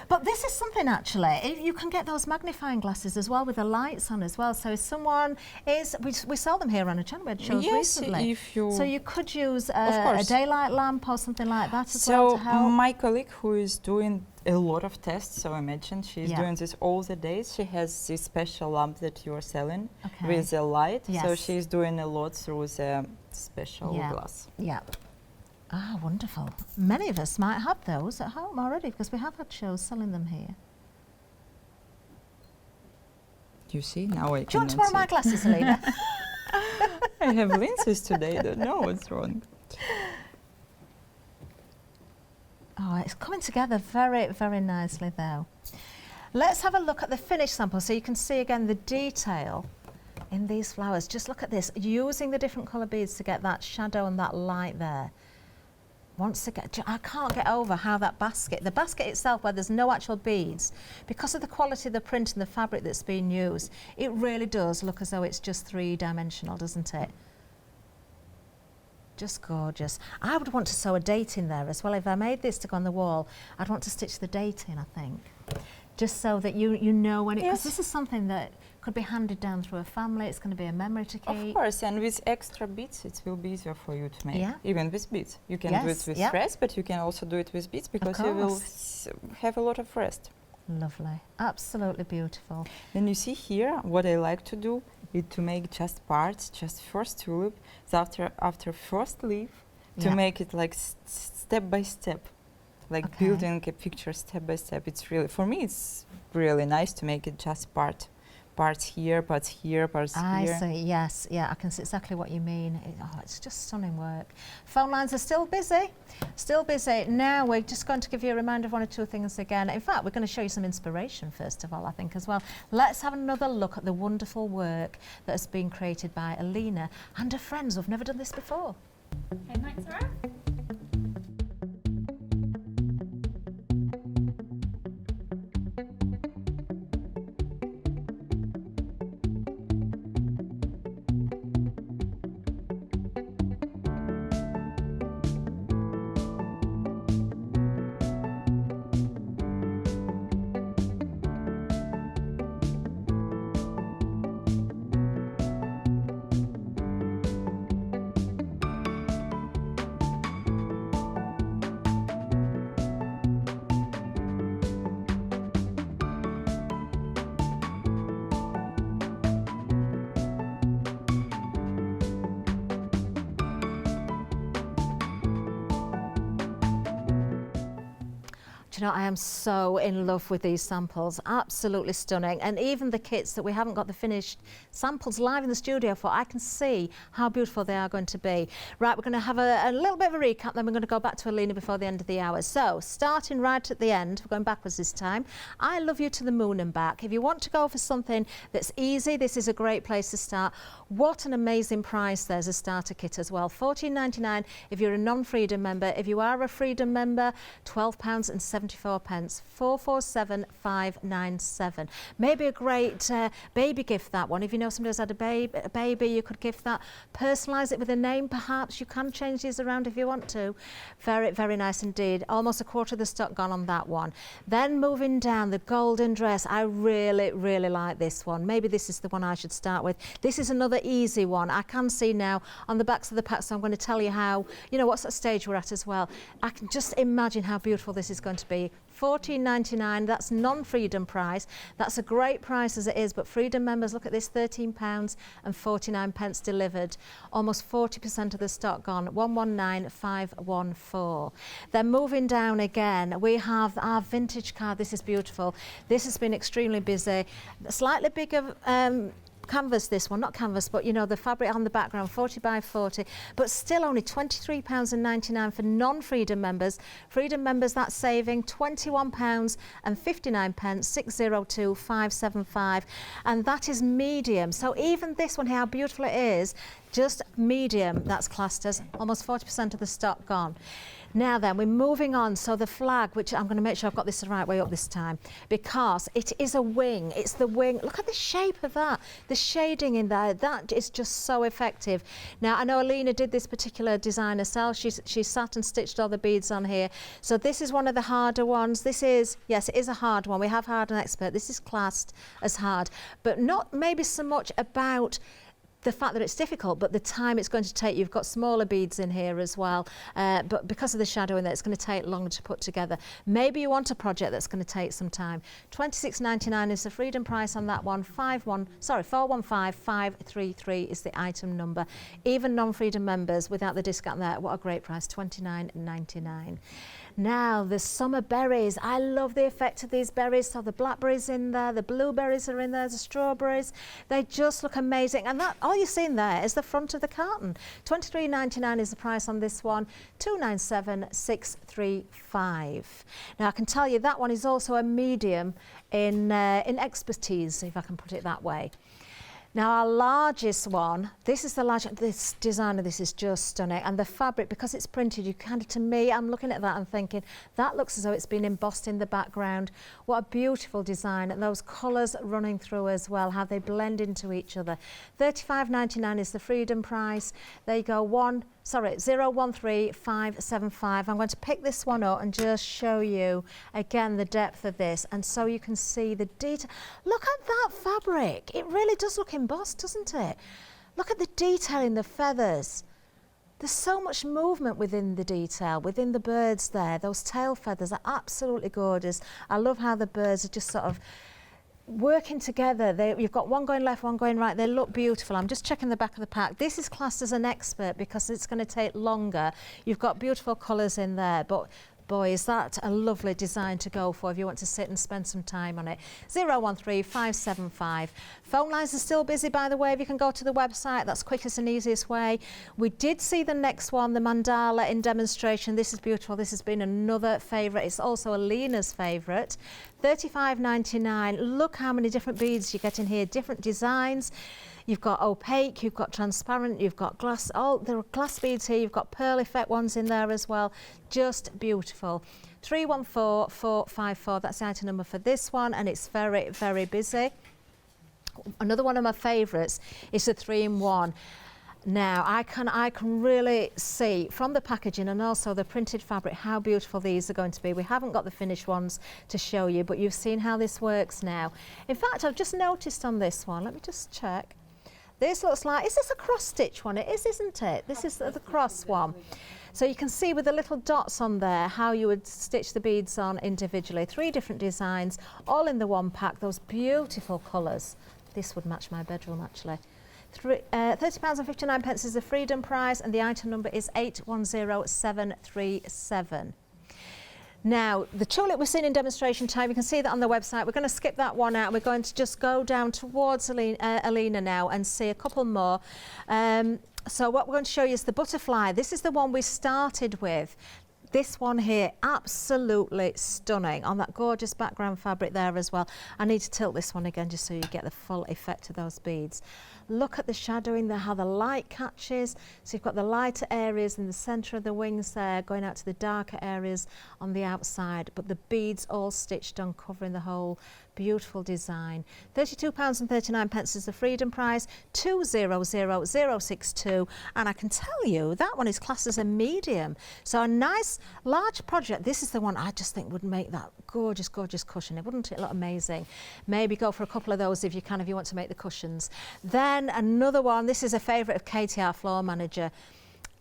But this is something, actually. You can get those magnifying glasses as well with the lights on as well. So if someone is, we sell them here on a channel, we had shows Yes, recently. if you. So you could use Of a course. daylight lamp or something like that as well So to help. my colleague who is doing a lot of tests, so I mentioned she's Yeah. doing this all the days. She has this special lamp that you are selling Okay. with a light. So Yes. she's doing a lot through the special Yeah. glass. Yeah. Ah, wonderful. Many of us might have those at home already because we have had shows selling them here. You see, now I Do you want to cannot borrow see. my glasses, Alina? I have lenses today. I don't know what's wrong. Oh, it's coming together very, very nicely though. Let's have a look at the finished sample so you can see again the detail in these flowers. Just look at this, using the different colour beads to get that shadow and that light there. Once again, I can't get over how that the basket itself, where there's no actual beads, because of the quality of the print and the fabric that's being used, it really does look as though it's just 3-dimensional, doesn't it? Just gorgeous. I would want to sew a date in there as well. If I made this to go on the wall, I'd want to stitch the date in, I think. Just so that you know when it, because Yes. this is something that could be handed down through a family. It's going to be a memory to keep. Of course, and with extra beads, it will be easier for you to make. Yeah. Even with beads, you can do Yes, it with yeah. threads, but you can also do it with beads because you will course. have a lot of rest. Lovely. Absolutely beautiful. Then you see here, what I like to do is to make just parts, just first tulip, so after first leaf, to Yeah. make it like step by step, like Okay. building a picture step by step. It's really, for me, it's really nice to make it just parts here, parts here, parts I here. see, yes, yeah, I can see exactly what you mean. It's just stunning work. Phone lines are still busy, Now we're just going to give you a reminder of 1 or 2 things again. In fact, we're going to show you some inspiration first of all, I think, as well. Let's have another look at the wonderful work that has been created by Alina and her friends who've never done this before. Okay, next row. Do you know, I am so in love with these samples, absolutely stunning. And even the kits that we haven't got the finished samples live in the studio for, I can see how beautiful they are going to be. Right, we're going to have a little bit of a recap, then we're going to go back to Alina before the end of the hour. So, starting right at the end, we're going backwards this time. I love you to the moon and back. If you want to go for something that's easy, this is a great place to start. What an amazing price there's a starter kit as well. $14.99 if you're a non-Freedom member. If you are a Freedom member, £12.74. 447597. Maybe a great baby gift, that one. If you know somebody has had a baby, you could gift that. Personalise it with a name, perhaps. You can change these around if you want to. Very, very nice indeed. Almost a quarter of the stock gone on that one. Then moving down, the golden dress. I really, really like this one. Maybe this is the one I should start with. This is another easy one. I can see now on the backs of the packs, so I'm going to tell you how, you know, what sort of stage we're at as well. I can just imagine how beautiful this is going to be. be £14.99. That's non-freedom price. That's a great price as it is, but freedom members, look at this, £13.49 delivered. Almost 40% of the stock gone, 119514. Then moving down again, we have our vintage card. This is beautiful. This has been extremely busy. Slightly bigger canvas, this one, not canvas, but you know, the fabric on the background, 40 by 40, but still only £23.99 for non-freedom members. Freedom members, that's saving £21.59, 602575, and that is medium. So even this one here, how beautiful it is, just medium, that's classed as almost 40% of the stock gone. Now then, we're moving on. So the flag, which I'm going to make sure I've got this the right way up this time, because it is a wing. It's the wing. Look at the shape of that. The shading in there, that is just so effective. Now, I know Alina did this particular design herself. She sat and stitched all the beads on here. So this is one of the harder ones. This is, yes, it is a hard one. We have hard and expert. This is classed as hard, but not maybe so much about the fact that it's difficult, but the time it's going to take. You've got smaller beads in here as well, but because of the shadow in there, it's going to take longer to put together. Maybe you want a project that's going to take some time. £26.99 is the freedom price on that one. 415533 is the item number. Even non-freedom members without the discount there, what a great price, £29.99. Now, the summer berries. I love the effect of these berries. So the blackberries in there, the blueberries are in there, the strawberries. They just look amazing. And that all you're seeing there is the front of the carton. £23.99 is the price on this one, £297,635. Now, I can tell you that one is also a medium in expertise, if I can put it that way. Now our largest one, this is the largest, this design of this is just stunning, and the fabric, because it's printed, you kind of, to me, I'm looking at that and thinking, that looks as though it's been embossed in the background. What a beautiful design, and those colours running through as well, how they blend into each other. £35.99 is the freedom price. There you go, 013575. I'm going to pick this one up and just show you again the depth of this, and so you can see the detail. Look at that fabric. It really does look embossed, doesn't it? Look at the detail in the feathers. There's so much movement within the detail, within the birds there. Those tail feathers are absolutely gorgeous. I love how the birds are just sort of working together. You've got one going left, one going right. They look beautiful. I'm just checking the back of the pack. This is classed as an expert because it's going to take longer. You've got beautiful colours in there, but boy, is that a lovely design to go for if you want to sit and spend some time on it. 013575. Phone lines are still busy, by the way. If you can go to the website, that's quickest and easiest way. We did see the next one, the mandala in demonstration. This is beautiful. This has been another favourite. It's also Alina's favourite. £35.99. Look how many different beads you get in here, different designs. You've got opaque, you've got transparent, you've got glass. Oh, there are glass beads here. You've got pearl effect ones in there as well. Just beautiful. 314454. That's the item number for this one, and it's very, very busy. Another one of my favourites is the 3-in-1. Now, I can really see from the packaging and also the printed fabric how beautiful these are going to be. We haven't got the finished ones to show you, but you've seen how this works now. In fact, I've just noticed on this one, let me just check. This looks like, is this a cross stitch one? It is, isn't it? This is the cross one. So you can see with the little dots on there how you would stitch the beads on individually. 3 different designs, all in the one pack, those beautiful colours. This would match my bedroom actually. £30.59 is the freedom price, and the item number is 810737. Now, the tulip we've seen in demonstration time, you can see that on the website. We're going to skip that one out. We're going to just go down towards Alina now and see a couple more. So what we're going to show you is the butterfly. This is the one we started with. This one here, absolutely stunning on that gorgeous background fabric there as well. I need to tilt this one again just so you get the full effect of those beads. Look at the shadowing there, how the light catches. So you've got the lighter areas in the centre of the wings there, going out to the darker areas on the outside, but the beads all stitched on, covering the whole beautiful design. £32.39 is the freedom price, 200062, and I can tell you that one is classed as a medium. So a nice large project. This is the one I just think would make that gorgeous, gorgeous cushion. Wouldn't it look amazing? Maybe go for a couple of those if you can, if you want to make the cushions. Then another one, this is a favourite of Katie, our floor manager,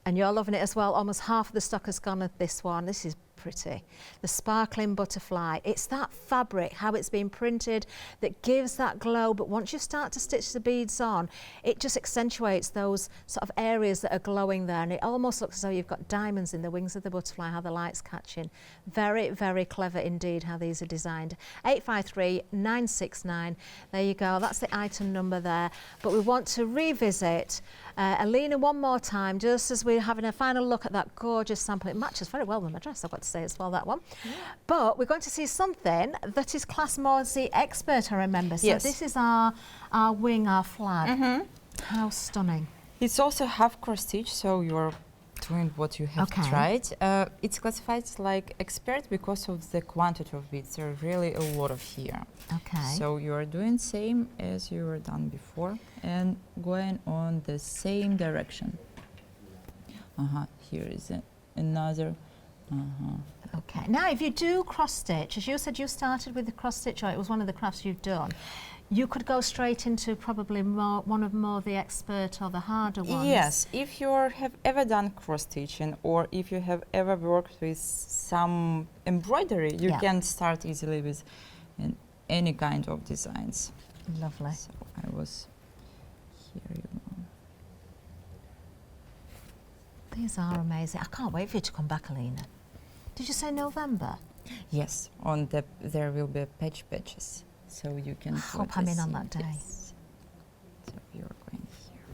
and you're loving it as well. Almost half of the stock has gone at this one. This is pretty. The sparkling butterfly, it's that fabric, how it's been printed, that gives that glow, but once you start to stitch the beads on, it just accentuates those sort of areas that are glowing there, and it almost looks as though you've got diamonds in the wings of the butterfly, how the light's catching. Very, very clever indeed how these are designed. 853969, there you go, that's the item number there. But we want to revisit Alina one more time, just as we're having a final look at that gorgeous sample. It matches very well with my dress, I've got to say as well, that one. But we're going to see something that is classed more as the expert, I remember. So Yes. this is our wing, our flag. How stunning. It's also half cross stitch, so you're doing what you have tried. It's classified like expert because of the quantity of beads. There are really a lot of here. Okay. So you are doing same as you were done before and going on the same direction. Here is another. Okay. Now, if you do cross stitch, as you said, you started with the cross stitch, or it was one of the crafts you've done. You could go straight into probably one of the expert or the harder ones. Yes, if you have ever done cross stitching or if you have ever worked with some embroidery, you can start easily with any kind of designs. Lovely. So I was here. You go. These are amazing. I can't wait for you to come back, Alina. Did you say November? Yes, on there will be patches. So you can. I hope I'm in on that day. Yes. So you're going here.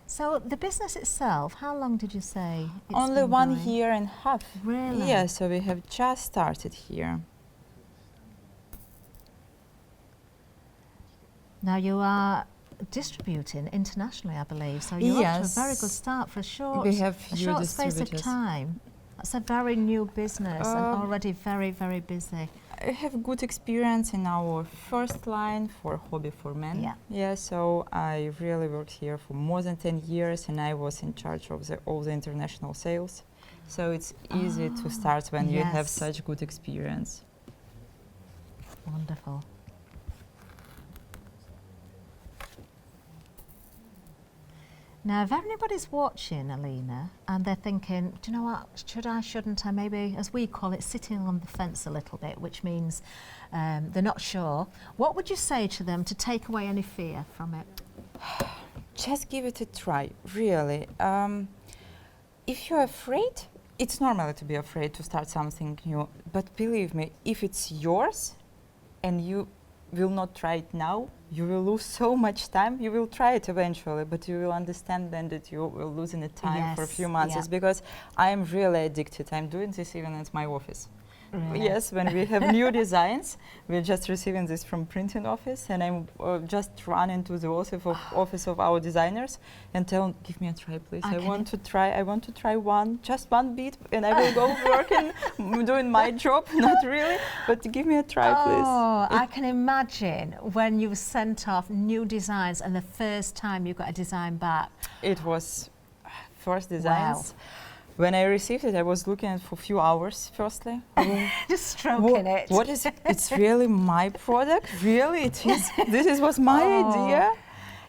So the business itself, how long did you say? It's Only been 1 going? year and a half. Really? Yeah, so we have just started here. Now you are distributing internationally, I believe. So you're off to a very good start for a short space of time. That's a very new business and already very, very busy. I have good experience in our first line for Hobby for Men. Yeah, so I really worked here for more than 10 years and I was in charge of all the international sales. So it's easy to start when you have such good experience. Wonderful. Now, if anybody's watching, Alina, and they're thinking, do you know what, shouldn't I, maybe, as we call it, sitting on the fence a little bit, which means they're not sure, what would you say to them to take away any fear from it? Just give it a try, really. If you're afraid, it's normal to be afraid to start something new, but believe me, if it's yours and you will not try it now, you will lose so much time. You will try it eventually, but you will understand then that you will lose in the time for a few months. It's because I'm really addicted. I'm doing this even at my office. Really? Yes, when we have new designs, we're just receiving this from printing office, and I'm just running to the office of our designers and tell, give me a try, please. I want to try just one bead, and I will go working, doing my job, not really, but give me a try, please. Oh, I can imagine when you sent off new designs and the first time you got a design back. It was first designs. Wow. When I received it, I was looking at it for a few hours, firstly. Just stroking it. What is it? It's really my product? Really? It is? This was my idea?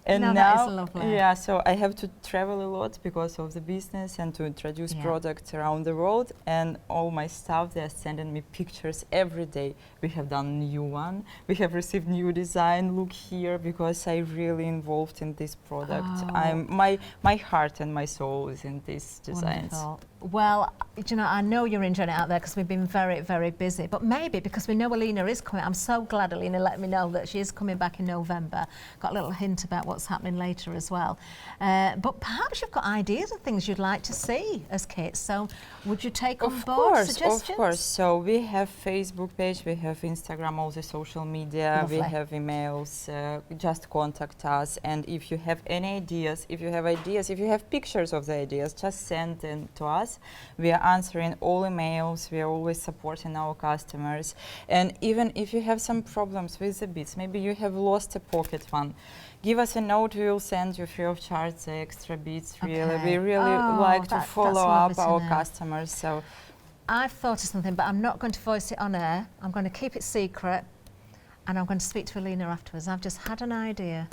And now that is lovely. Yeah, so I have to travel a lot because of the business and to introduce products around the world. And all my staff, they're sending me pictures every day. We have done a new one. We have received new design. Look here, because I really involved in this product. My heart and my soul is in these designs. Wonderful. Well, you know, I know you're enjoying it out there because we've been very, very busy. But maybe because we know Alina is coming, I'm so glad Alina let me know that she is coming back in November. Got a little hint about what's happening later as well. But perhaps you've got ideas of things you'd like to see as kits. So would you take on board suggestions? Of course. So we have Facebook page, we have Instagram, all the social media, Lovely. We have emails. Just contact us. And if you have any ideas, if you have pictures of the ideas, just send them to us. We are answering all emails. We are always supporting our customers. And even if you have some problems with the beads, maybe you have lost a pocket one, give us a note. We will send you free of charge the extra beads. Really, we really like to follow up our customers. So, I've thought of something, but I'm not going to voice it on air. I'm going to keep it secret, and I'm going to speak to Alina afterwards. I've just had an idea.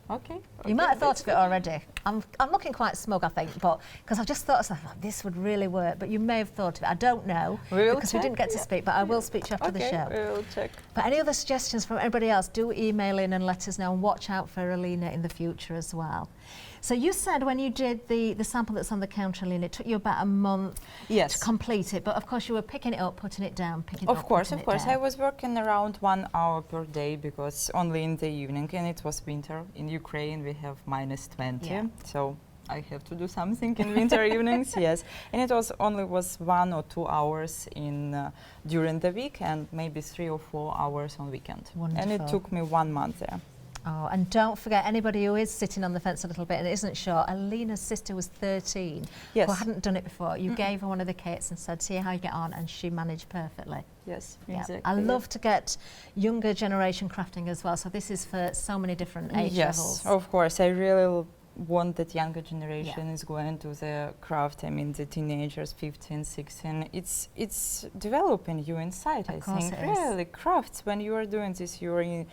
Okay. You might have thought of it already. I'm looking quite smug, I think, but because I just thought to myself, this would really work, but you may have thought of it. I don't know, because we didn't get to speak, but I will speak to you after the show. We will check. But any other suggestions from everybody else, do email in and let us know, and watch out for Alina in the future as well. So you said when you did the sample that's on the counter, Alina, it took you about a month to complete it, but of course you were picking it up, putting it down, picking it up, Of course. down. I was working around 1 hour per day, because only in the evening, and it was winter. In Ukraine we have -20, so I have to do something in winter evenings, yes. And it was only 1 or 2 hours during the week, and maybe 3 or 4 hours on weekend. Wonderful. And it took me 1 month there. Oh, and don't forget, anybody who is sitting on the fence a little bit and isn't sure, Alina's sister was 13, who hadn't done it before. You gave her one of the kits and said, see how you get on, and she managed perfectly. Yes, yeah. exactly. I love to get younger generation crafting as well, so this is for so many different age levels. Yes, of course. I really want that younger generation is going to the craft. I mean, the teenagers, 15, 16. It's developing you inside, I think. Really, crafts, when you are doing this, you are in,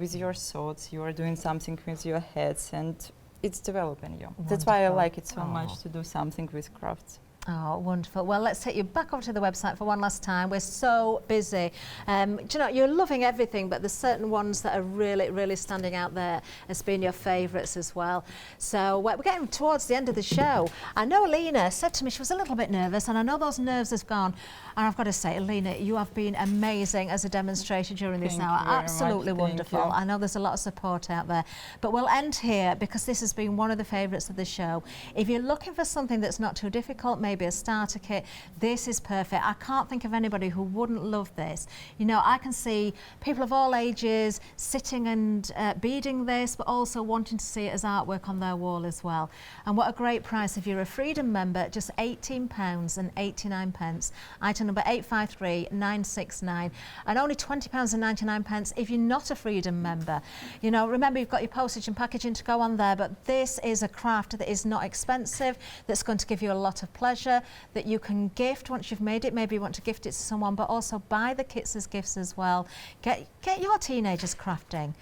with your thoughts, you are doing something with your heads, and it's developing you. Wonderful. That's why I like it so much to do something with crafts. Oh, wonderful. Well, let's take you back over to the website for one last time. We're so busy. Do you know, you're loving everything, but there's certain ones that are really, really standing out there as being your favourites as well. So we're getting towards the end of the show. I know Alina said to me she was a little bit nervous, and I know those nerves have gone. And I've got to say, Alina, you have been amazing as a demonstrator during this hour. Absolutely wonderful. I know there's a lot of support out there. But we'll end here, because this has been one of the favourites of the show. If you're looking for something that's not too difficult, maybe a starter kit, this is perfect. I can't think of anybody who wouldn't love this. You know, I can see people of all ages sitting and beading this, but also wanting to see it as artwork on their wall as well. And what a great price. If you're a Freedom member, just £18.89. Item number 853969, and only £20.99 if you're not a Freedom member. You know, remember, you've got your postage and packaging to go on there, but this is a craft that is not expensive, that's going to give you a lot of pleasure, that you can gift once you've made it. Maybe you want to gift it to someone, but also buy the kits as gifts as well. Get your teenagers crafting.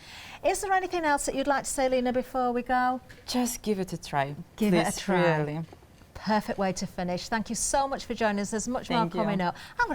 Is there anything else that you'd like to say, Lena, before we go? Just give it a try. Give it a try. Really. Perfect way to finish. Thank you so much for joining us. There's much more coming up. I'm going to